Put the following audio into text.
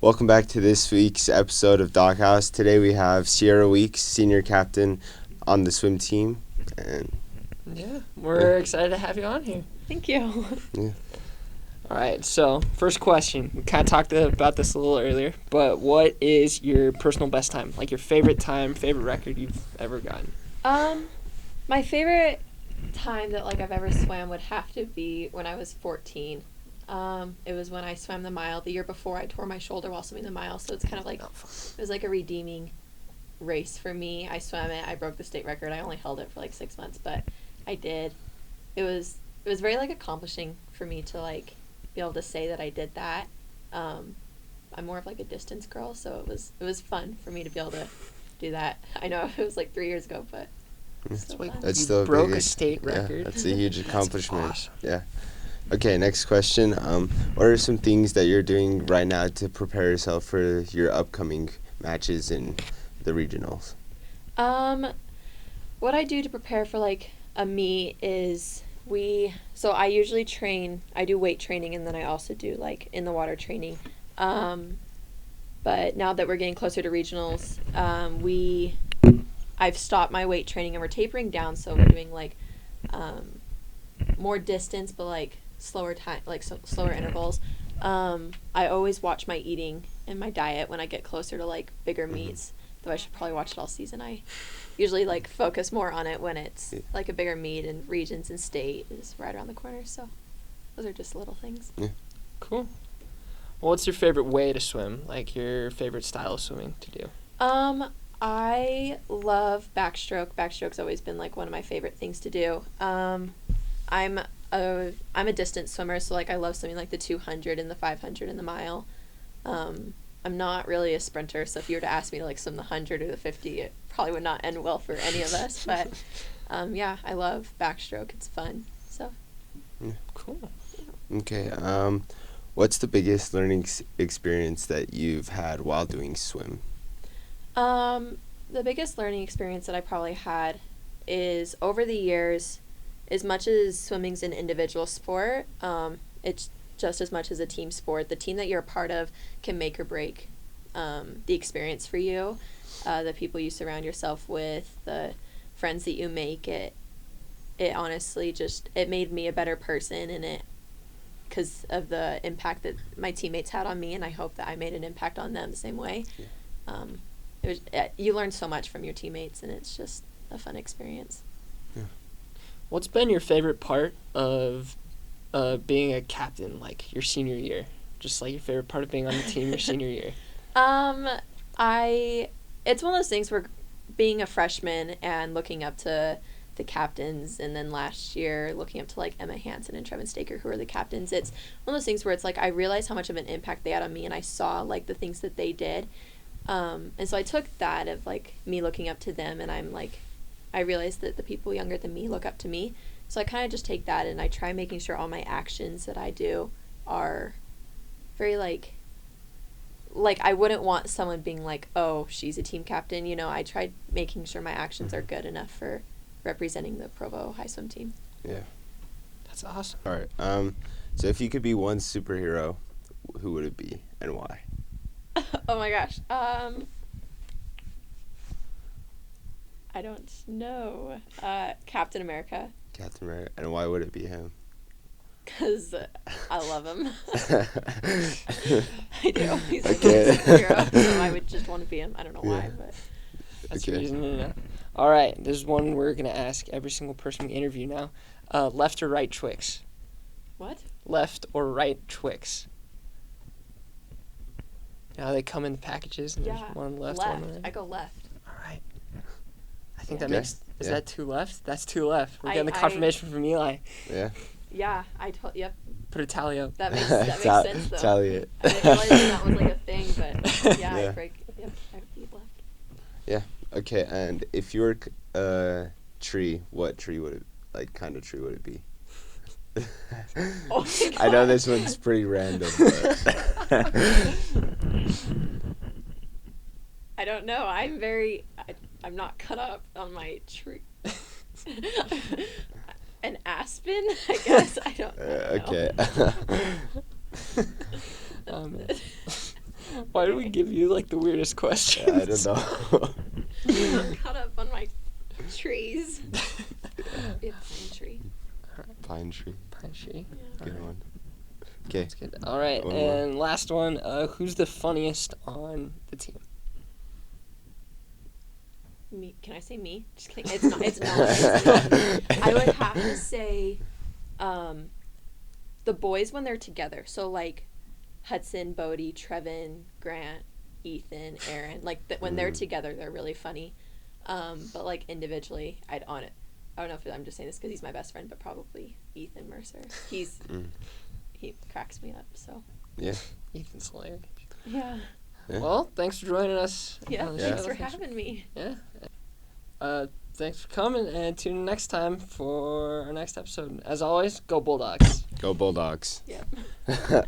Welcome back to this week's episode of Doghouse. Today we have Sierra Weeks, senior captain on the swim team. And yeah, we're excited to have you on here. Thank you. Yeah. All right, so first question. We kind of talked about this a little earlier, but what is your personal best time? Like your favorite time, favorite record you've ever gotten? My favorite time that I've ever swam would have to be when I was 14. It was when I swam the mile. The year before I tore my shoulder while swimming the mile, so it's kind of it was like a redeeming race for me. I swam it. I broke the state record. I only held it for 6 months, but I did. It was very accomplishing for me to be able to say that I did that. I'm more of a distance girl, so it was fun for me to be able to do that. I know it was 3 years ago, but still fun. That's you still broke big, a state record. Yeah, that's a huge accomplishment. Awesome. Yeah. Okay, next question. What are some things that you're doing right now to prepare yourself for your upcoming matches in the regionals? What I do to prepare for a meet is so I usually train. I do weight training, and then I also do in the water training. But now that we're getting closer to regionals, I've stopped my weight training and we're tapering down. So we're doing more distance, but slower time, slower intervals. I always watch my eating and my diet when I get closer to bigger meets. Though I should probably watch it all season. I usually focus more on it when it's a bigger meet, and regions and state is right around the corner. So those are just little things. Yeah. Cool. Well, what's your favorite way to swim? Your favorite style of swimming to do? I love backstroke. Backstroke's always been one of my favorite things to do. I'm a distance swimmer, so I love swimming the 200 and the 500 and the mile. I'm not really a sprinter, so if you were to ask me to swim the 100 or the 50, it probably would not end well for any of us. But yeah, I love backstroke. It's fun. So yeah. Cool. Okay. What's the biggest learning experience that you've had while doing swim? The biggest learning experience that I probably had is over the years. As much as swimming's an individual sport, it's just as much as a team sport. The team that you're a part of can make or break the experience for you. The people you surround yourself with, the friends that you make, it honestly it made me a better person, and because of the impact that my teammates had on me, and I hope that I made an impact on them the same way. Yeah. You learn so much from your teammates, and it's just a fun experience. Yeah. What's been your favorite part of being a captain, your senior year? Just your favorite part of being on the team your senior year? It's one of those things where being a freshman and looking up to the captains, and then last year looking up to Emma Hansen and Trevin Staker, who are the captains. It's one of those things where it's I realized how much of an impact they had on me, and I saw the things that they did. And so I took that of me looking up to them, and I realized that the people younger than me look up to me. So I kind of just take that, and I try making sure all my actions that I do are very I wouldn't want someone being oh, she's a team captain. I tried making sure my actions are good enough for representing the Provo high swim team. Yeah. That's awesome. All right. So if you could be one superhero, who would it be and why? Oh my gosh. I don't know. Captain America. Captain America. And why would it be him? Because I love him. I do. He's Okay. a superhero, so I would just want to be him. I don't know why, but That's Okay. the reason to know. All right, there's one we're going to ask every single person we interview now. Left or right Twix? what? Left or right Twix? Now they come in the packages, and Yeah. there's one left, Left. one right. I go left. All right. I think that Okay. makes... Is Yeah. that two left? That's two left. We're getting the I- confirmation from Eli. Yeah. Yeah, yep. Put a tally up. That makes sense though. Tally it. I didn't realize that was a thing, but yeah, Yeah. I break. Yep, I leave left. Okay, and if you were a tree, what tree would it, kind of tree would it be? Oh my I know God. this one's pretty random, but I don't know. I'm not cut up on my tree. An aspen, I guess. I don't know. okay. Why do we give you like the weirdest questions? Yeah, I don't know. I'm caught up on my trees. It's pine tree. Pine tree. Pine tree. Yeah. Good one. Okay. That's good. All right, One more. and last one. Who's the funniest on the team? Me? Can I say me? Just kidding. It's not. It's not. It's not. I would have to say, the boys when they're together. So like, Hudson, Bodie, Trevin, Grant, Ethan, Aaron. Like when they're together, they're really funny. But like individually, I don't know if I'm just saying this because he's my best friend, but probably Ethan Mercer. He cracks me up. So Yeah. Ethan's hilarious. yeah. Yeah. Well, thanks for joining us. Yeah. on the Thanks show. for having me. Yeah. Thanks for coming, and tune in next time for our next episode. As always, go Bulldogs. Go Bulldogs. Yep.